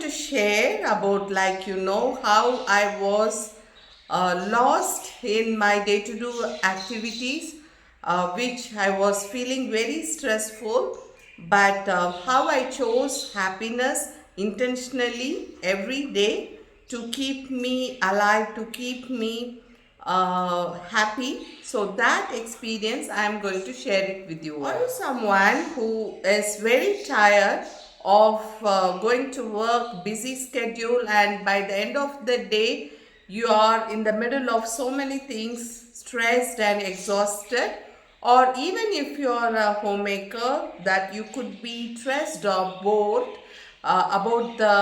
to share about how I was lost in my day-to-day activities, which I was feeling very stressful, but how I chose happiness intentionally every day to keep me alive, to keep me happy. So that experience I am going to share it with you. Are you someone who is very tired of going to work, busy schedule, and by the end of the day you are in the middle of so many things, stressed and exhausted? Or even if you are a homemaker, that you could be stressed or bored about the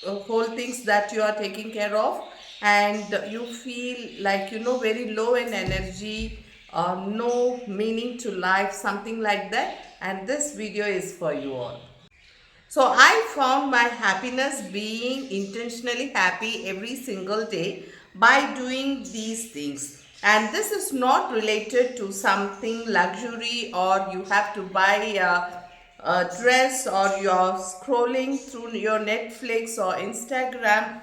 whole things that you are taking care of, and you feel very low in energy, no meaning to life, something like that, and this video is for you all. So I found my happiness being intentionally happy every single day by doing these things. And this is not related to something luxury, or you have to buy a dress, or you're scrolling through your Netflix or Instagram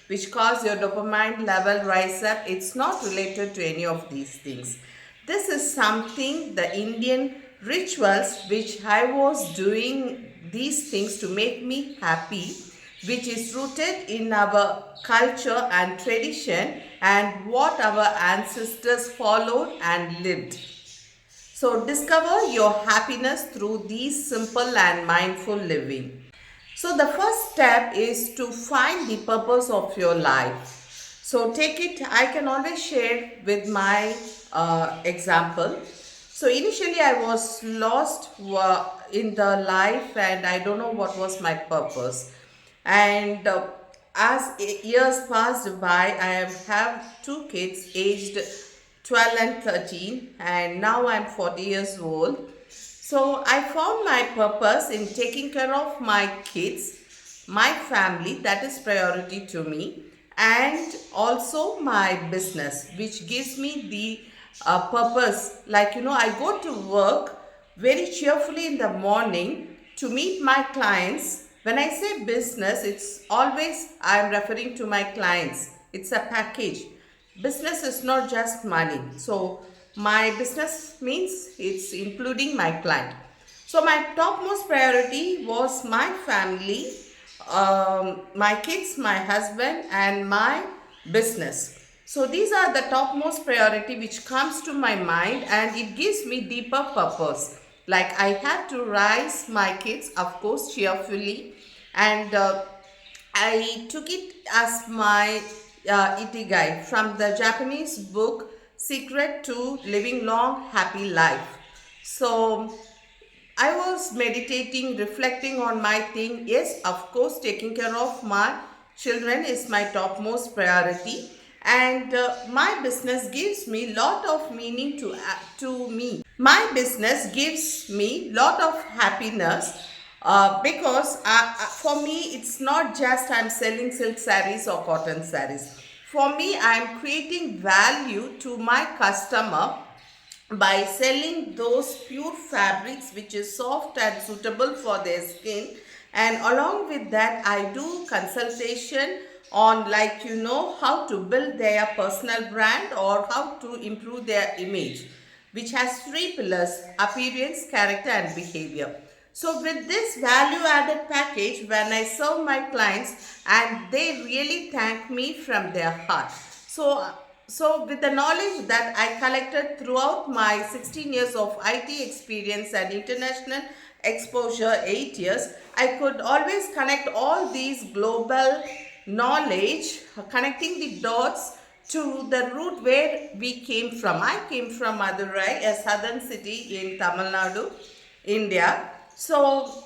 which cause your dopamine level rise up. It's not related to any of these things. This is something, the Indian rituals, which I was doing these things to make me happy, which is rooted in our culture and tradition and what our ancestors followed and lived. So discover your happiness through these simple and mindful living. So the first step is to find the purpose of your life. So take it, I can always share with my example. So initially I was lost in the life, and I don't know what was my purpose. And as years passed by, I have two kids aged 12 and 13, and now I'm 40 years old. So I found my purpose in taking care of my kids, my family, that is priority to me, and also my business, which gives me the purpose. I go to work very cheerfully in the morning to meet my clients. When I say business, it's always I am referring to my clients. It's a package. Business is not just money. So my business means it's including my client. So my topmost priority was my family, my kids, my husband, and my business. So these are the topmost priority which comes to my mind, and it gives me deeper purpose. Like, I had to raise my kids, of course, cheerfully, and I took it as my ikigai from the Japanese book Secret to Living Long Happy Life. So I was meditating, reflecting on my thing. Yes, of course, taking care of my children is my topmost priority, and my business gives me lot of meaning to me. My business gives me lot of happiness, because for me it's not just I'm selling silk sarees or cotton sarees. For me, I'm creating value to my customer by selling those pure fabrics which is soft and suitable for their skin, and along with that I do consultation on how to build their personal brand or how to improve their image, which has three pillars: appearance, character, and behavior. So with this value added package, when I serve my clients, and they really thank me from their heart. So with the knowledge that I collected throughout my 16 years of IT experience and international exposure, 8 years, I could always connect all these global knowledge, connecting the dots to the root where we came from. I came from Madurai, a southern city in Tamil Nadu, India. So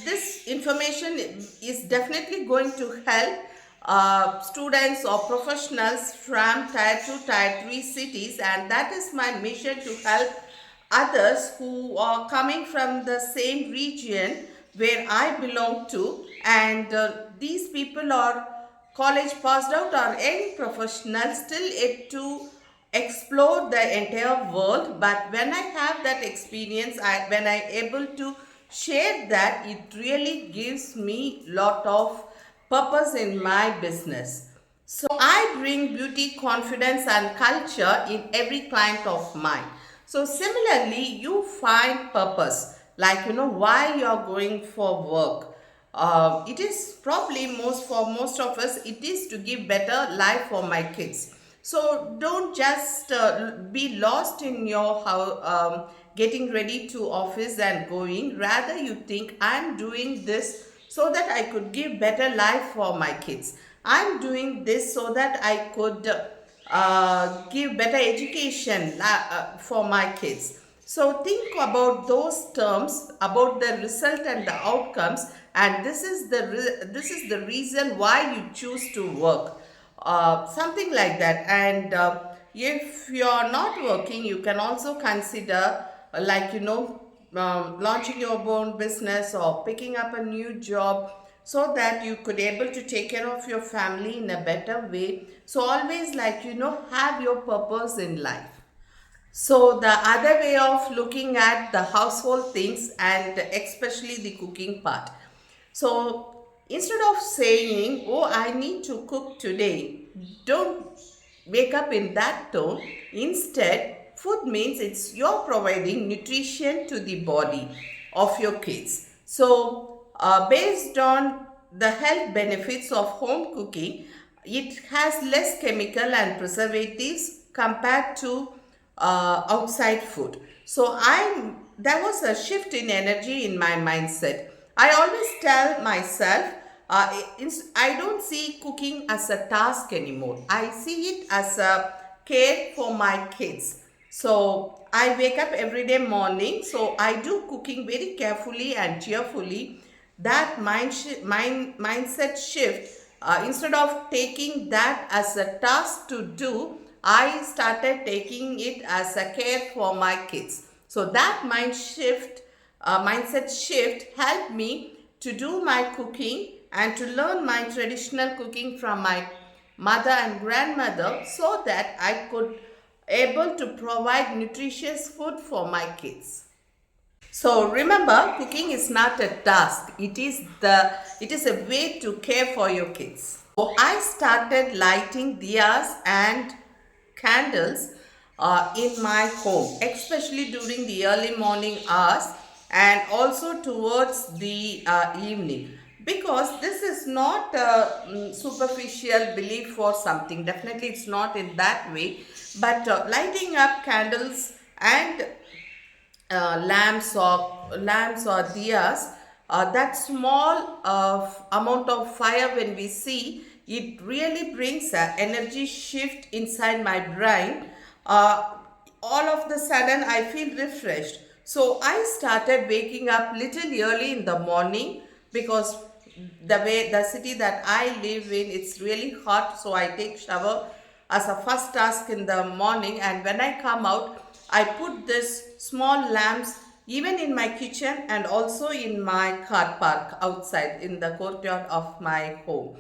this information is definitely going to help students or professionals from tier 2, tier 3 cities, and that is my mission, to help others who are coming from the same region where I belong to, and these people are college passed out or any professional still yet to explore the entire world. But when I have that experience, when I able to share that it really gives me lot of purpose in my business. So I bring beauty, confidence, and culture in every client of mine. So similarly, you find purpose, like why you're going for work. It is probably most of us, it is to give better life for my kids. So don't just be lost in your how getting ready to office and going. Rather, you think I'm doing this so that I could give better life for my kids. I'm doing this so that I could give better education for my kids. So think about those terms, about the result and the outcomes, and this is the reason why you choose to work. Something like that. And if you're not working, you can also consider launching your own business or picking up a new job, so that you could able to take care of your family in a better way. So always, have your purpose in life. So the other way of looking at the household things, and especially the cooking part. So instead of saying, "Oh, I need to cook today," don't wake up in that tone. Instead, food means it's you're providing nutrition to the body of your kids. So, based on the health benefits of home cooking, it has less chemical and preservatives compared to outside food. So there was a shift in energy in my mindset. I always tell myself, I don't see cooking as a task anymore. I see it as a care for my kids. So I wake up every day morning. So I do cooking very carefully and cheerfully. That mindset shift, instead of taking that as a task to do, I started taking it as a care for my kids. So that mindset shift helped me to do my cooking and to learn my traditional cooking from my mother and grandmother, so that I could able to provide nutritious food for my kids. So remember, cooking is not a task. It is a way to care for your kids. So I started lighting diyas and candles in my home, especially during the early morning hours and also towards the evening. Because this is not a superficial belief or something. Definitely, it's not in that way. But lighting up candles and lamps or diyas, that small amount of fire, when we see it, really brings an energy shift inside my brain. uh, all of the sudden I feel refreshed. So I started waking up little early in the morning, because the city that I live in, it's really hot. So I take shower as a first task in the morning, and when I come out, I put this small lamps even in my kitchen and also in my car park outside in the courtyard of my home.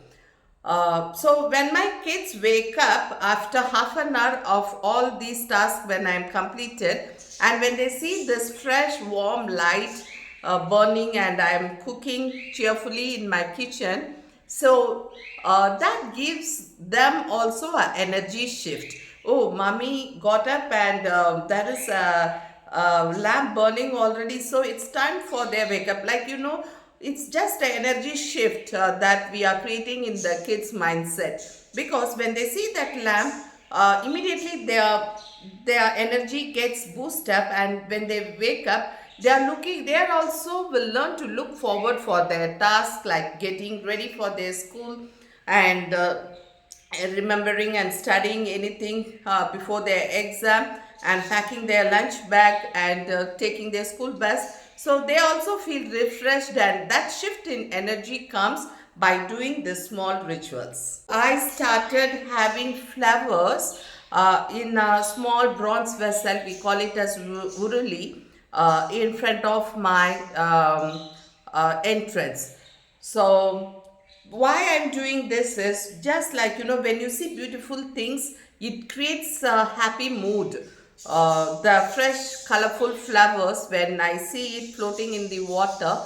So when my kids wake up after half an hour of all these tasks, when I'm completed, and when they see this fresh warm light burning and I'm cooking cheerfully in my kitchen, so that gives them also an energy shift. Oh, mommy got up and there is a lamp burning already, so it's time for their wake up. It's just an energy shift that we are creating in the kids' mindset, because when they see that lamp, immediately their energy gets boosted up, and when they wake up, they are also will learn to look forward for their task, like getting ready for their school, and remembering and studying anything before their exam, and packing their lunch bag and taking their school bus. So they also feel refreshed, and that shift in energy comes by doing the small rituals. I started having flowers in a small bronze vessel, we call it as uruli, in front of my entrance. So why I'm doing this is just like when you see beautiful things, it creates a happy mood. the fresh, colorful flowers, when I see it floating in the water,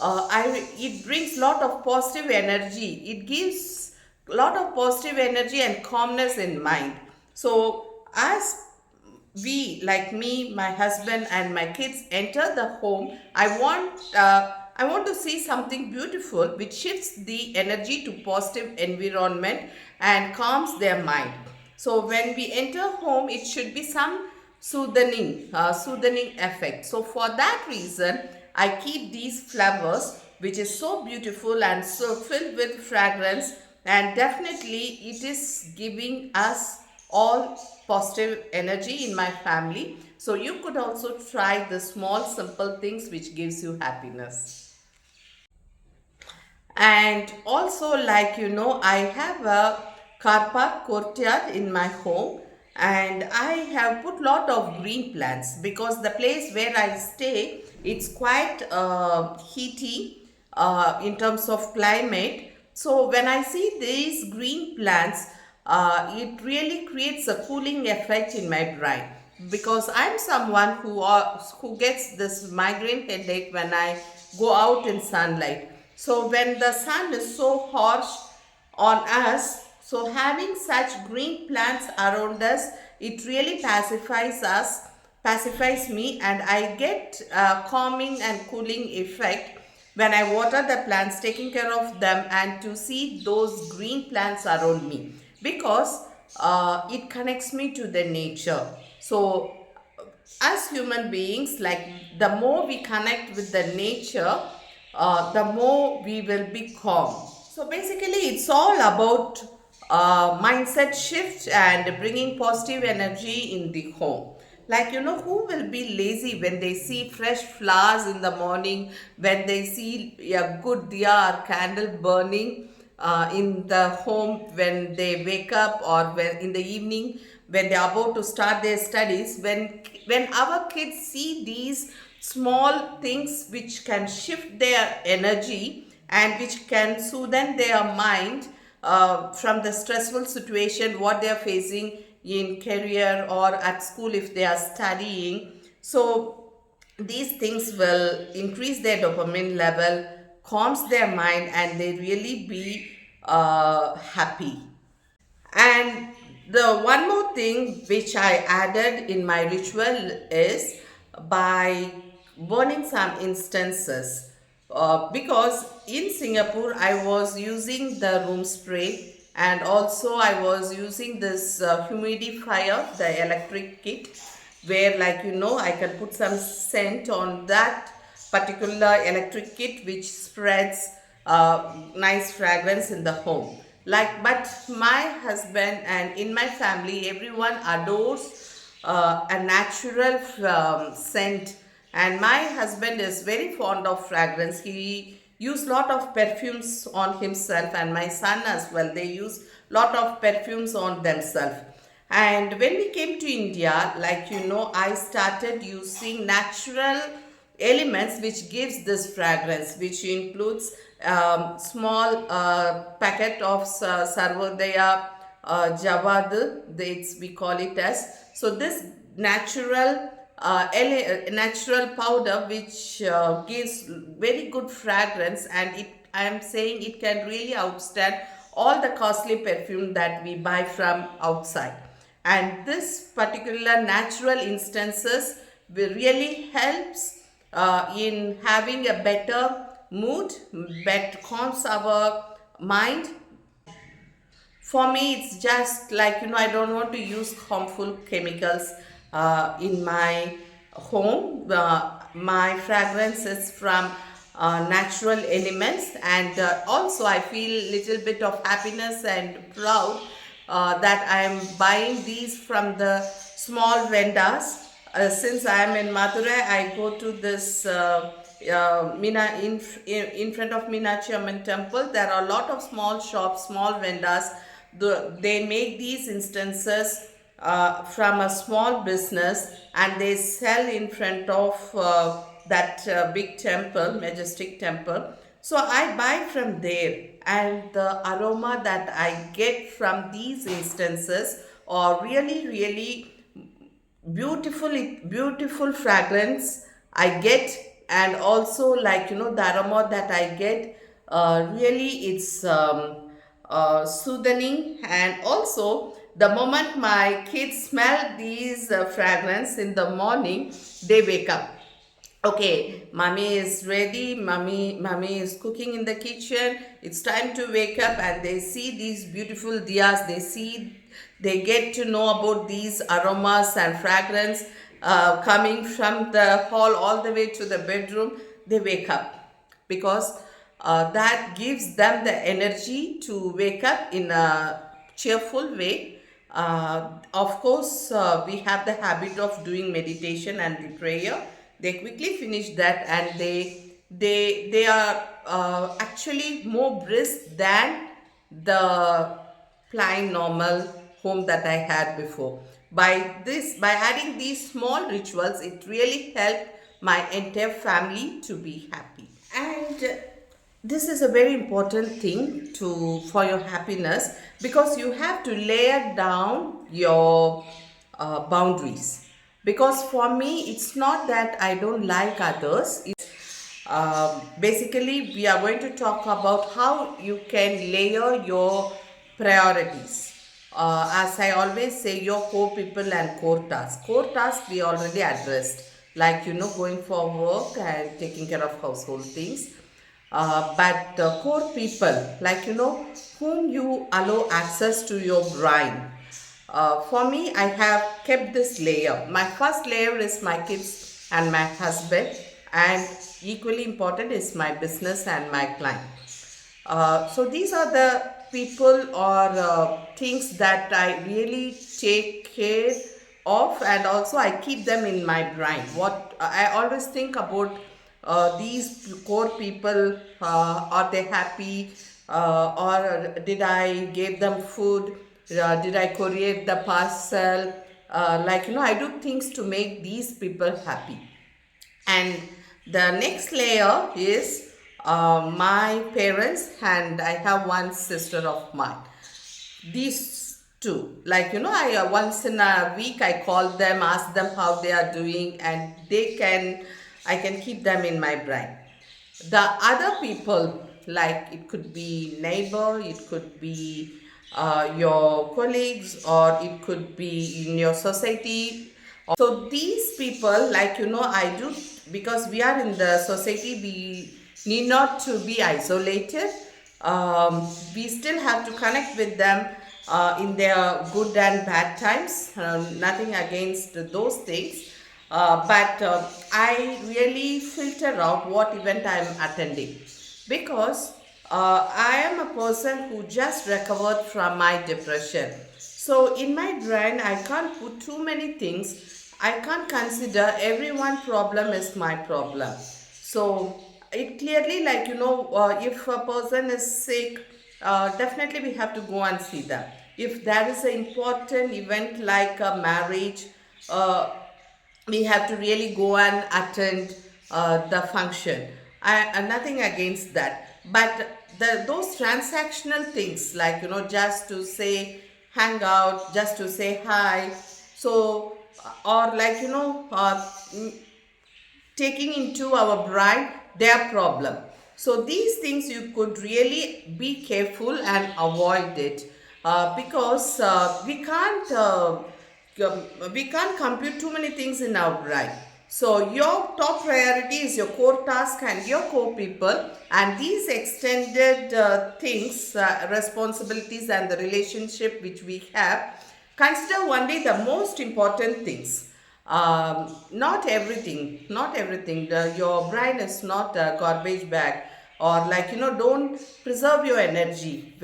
it brings lot of positive energy. It gives lot of positive energy and calmness in mind. So as we, like me, my husband and my kids, enter the home, I want to see something beautiful which shifts the energy to positive environment and calms their mind. So when we enter home, it should be some soothing effect. So for that reason, I keep these flowers, which is so beautiful and so filled with fragrance, and definitely it is giving us all positive energy in my family. So you could also try the small simple things which gives you happiness. And also, like I have a car park courtyard in my home, and I have put lot of green plants because the place where I stay, it's quite heaty in terms of climate. So when I see these green plants, it really creates a cooling effect in my brain, because I'm someone who gets this migraine headache when I go out in sunlight. So when the sun is so harsh on us, so having such green plants around us, it really pacifies me, and I get a calming and cooling effect when I water the plants, taking care of them, and to see those green plants around me, because it connects me to the nature. So as human beings, like, the more we connect with the nature, the more we will be calm. So basically it's all about mindset shift and bringing positive energy in the home. Like, who will be lazy when they see fresh flowers in the morning, when they see a good diya or candle burning in the home when they wake up, or when in the evening when they are about to start their studies. When our kids see these small things which can shift their energy and which can soothe their mind from the stressful situation what they are facing in career or at school if they are studying, so these things will increase their dopamine level, calms their mind, and they really be happy. And the one more thing which I added in my ritual is by burning some incenses. Because in Singapore, I was using the room spray, and also I was using this humidifier, the electric kit, where, like, I can put some scent on that particular electric kit which spreads nice fragrance in the home. Like, but my husband and in my family, everyone adores a natural scent, and my husband is very fond of fragrance. He use lot of perfumes on himself, and my son as well, they use lot of perfumes on themselves. And when we came to India, like, I started using natural elements which gives this fragrance, which includes small packet of sarvodaya javad, we call it as. So this natural natural powder which gives very good fragrance, and it, I am saying, it can really outstand all the costly perfume that we buy from outside. And this particular natural instances will really helps in having a better mood, better calms our mind. For me, it's just like, I don't want to use harmful chemicals in my home. My fragrance is from natural elements, and also I feel little bit of happiness and proud that I am buying these from the small vendors. Since I am in Madurai, I go to this in front of Meenakshi Amman temple. There are a lot of small shops, small vendors. They make these instances from a small business, and they sell in front of that big temple, majestic temple. So I buy from there, and the aroma that I get from these instances are really, really beautiful fragrance I get, and also the aroma that I get, really it's soothing. And also the moment my kids smell these fragrance in the morning, they wake up. Okay, mommy is ready, mommy is cooking in the kitchen, it's time to wake up. And they see these beautiful diyas, they get to know about these aromas and fragrance coming from the hall all the way to the bedroom. They wake up because that gives them the energy to wake up in a cheerful way. Of course, we have the habit of doing meditation and the prayer. They quickly finish that, and they are actually more brisk than the plain normal home that I had before. By adding these small rituals, it really helped my entire family to be happy. And this is a very important thing to for your happiness, because you have to layer down your boundaries. Because for me, it's not that I don't like others. Basically, we are going to talk about how you can layer your priorities. As I always say, your core people and core tasks. Core tasks we already addressed, like going for work and taking care of household things. But core people, whom you allow access to your brain. For me, I have kept this layer. My first layer is my kids and my husband, and equally important is my business and my client. So these are the people or things that I really take care of, and also I keep them in my brain. What I always think about these core people: are they happy, or did I give them food? Did I courier the parcel? I do things to make these people happy. And the next layer is my parents, and I have one sister of mine. These two, I once in a week I call them, ask them how they are doing, and I can keep them in my brain. The other people, like it could be neighbor, it could be your colleagues, or it could be in your society. So these people, I do, because we are in the society, we need not to be isolated. We still have to connect with them in their good and bad times. Nothing against those things. But I really filter out what event I am attending, because I am a person who just recovered from my depression. So in my brain, I can't put too many things. I can't consider everyone problem is my problem. So it clearly, if a person is sick, definitely we have to go and see them. If there is an important event like a marriage, uh, we have to really go and attend the function. Nothing against that, but those transactional things, just to say hang out, just to say hi. So or taking into our bride their problem. So these things you could really be careful and avoid it, because we can't compute too many things in our bride. So your top priority is your core task and your core people, and these extended things, responsibilities, and the relationship which we have. Consider only the most important things. Not everything, not everything. Your brain is not a garbage bag, or don't preserve your energy.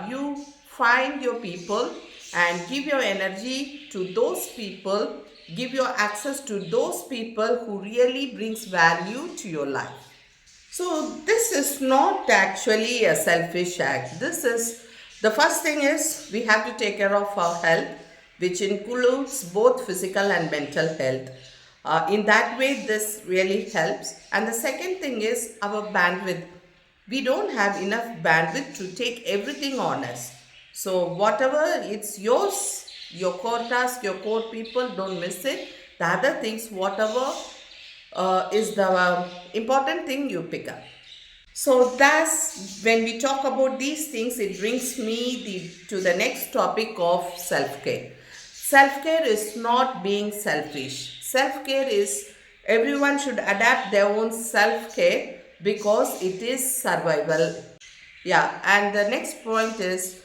You find your people and give your energy to those people, give your access to those people who really brings value to your life. So this is not actually a selfish act. This is the first thing is we have to take care of our health, which includes both physical and mental health. In that way, this really helps. And the second thing is our bandwidth. We don't have enough bandwidth to take everything on us. So whatever it's yours, your core task, your core people, don't miss it. The other things, whatever is the important thing, you pick up. So that's when we talk about these things, it brings me to the next topic of self care. Self care is not being selfish. Self care is everyone should adapt their own self care because it is survival. Yeah, and the next point is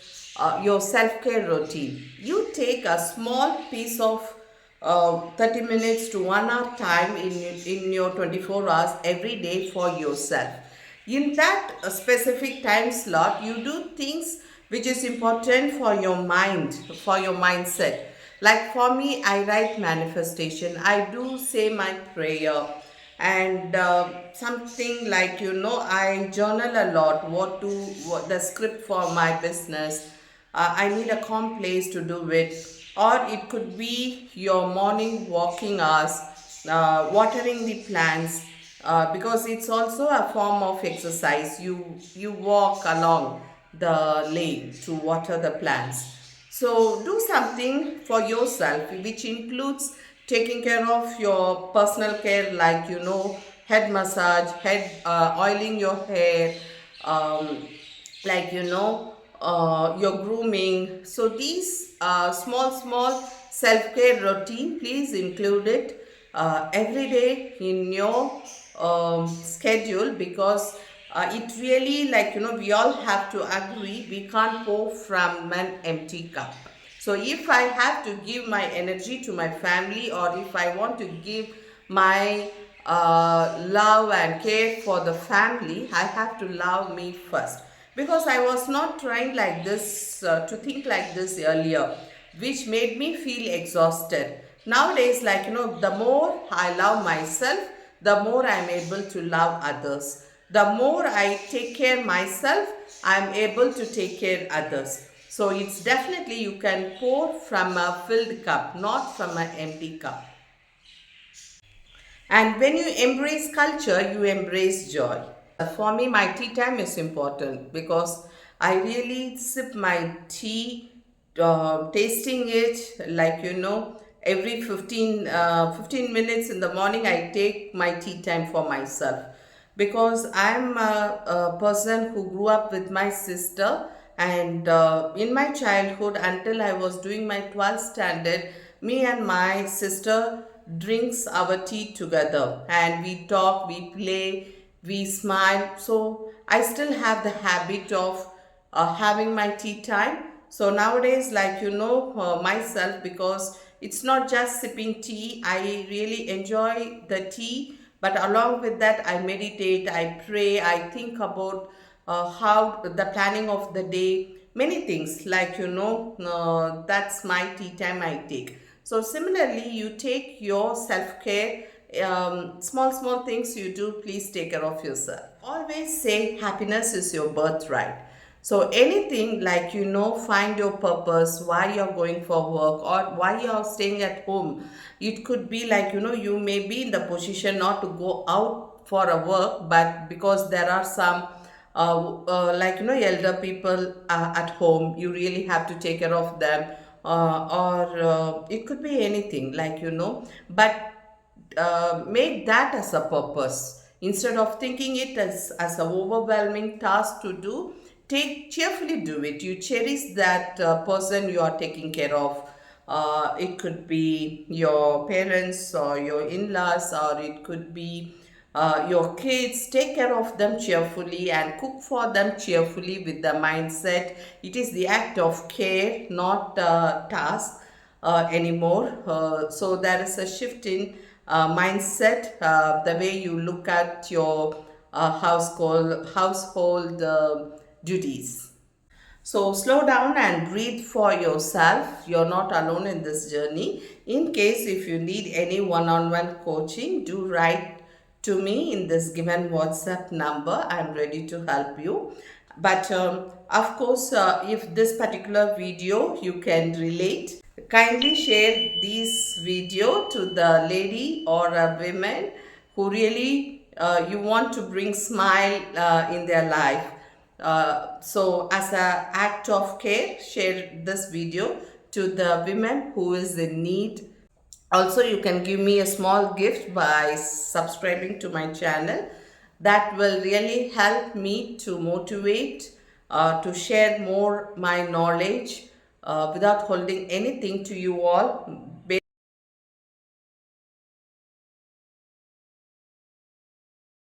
your self care routine. You take a small piece of 30 minutes to 1 hour time in your 24 hours every day for yourself. In that specific time slot, you do things which is important for your mind, for your mindset. Like for me, I write manifestation, I do say my prayer, and something like I journal a lot, what the script for my business. I need a calm place to do it, or it could be your morning walking hours, watering the plants, because it's also a form of exercise. You walk along the lane to water the plants. So do something for yourself, which includes taking care of your personal care, like head massage, head oiling your hair, um, like your grooming. So these small self-care routine, please include it every day in your schedule, because it really, like we all have to agree, we can't pour from an empty cup. So if I have to give my energy to my family, or if I want to give my love and care for the family, I have to love me first. Because I was not trying like this, to think like this earlier, which made me feel exhausted. Nowadays, like the more I love myself, the more I'm able to love others. The more I take care myself, I'm able to take care others. So it's definitely, you can pour from a filled cup, not from an empty cup. And when you embrace culture, you embrace joy. For me, my tea time is important because I really sip my tea, tasting it, like every 15 minutes in the morning, I take my tea time for myself, because I'm a person who grew up with my sister, and in my childhood, until I was doing my 12th standard, me and my sister drinks our tea together, and we talk, we play, we smile. So I still have the habit of having my tea time. So nowadays, like myself, because it's not just sipping tea, I really enjoy the tea, but along with that, I meditate, I pray, I think about how the planning of the day, many things, like that's my tea time I take. So similarly, you take your self-care, small things you do, please take care of yourself. Always say happiness is your birthright. So anything, like find your purpose, why you're going for work, or why you're staying at home. It could be like you may be in the position not to go out for a work, but because there are some like elder people at home, you really have to take care of them, or it could be anything, like but make that as a purpose. Instead of thinking it as an overwhelming task to do, take cheerfully, do it. You cherish that person you are taking care of. It could be your parents or your in-laws, or it could be your kids. Take care of them cheerfully and cook for them cheerfully with the mindset it is the act of care, not task anymore. So there is a shift in mindset, the way you look at your household duties. So slow down and breathe for yourself. You're not alone in this journey. In case if you need any one-on-one coaching, do write to me in this given WhatsApp number. I'm ready to help you. But of course, if this particular video you can relate, kindly share this video to the lady or a woman who really you want to bring smile in their life. So as a act of care, share this video to the women who is in need. Also, you can give me a small gift by subscribing to my channel. That will really help me to motivate, to share more my knowledge without holding anything to you all.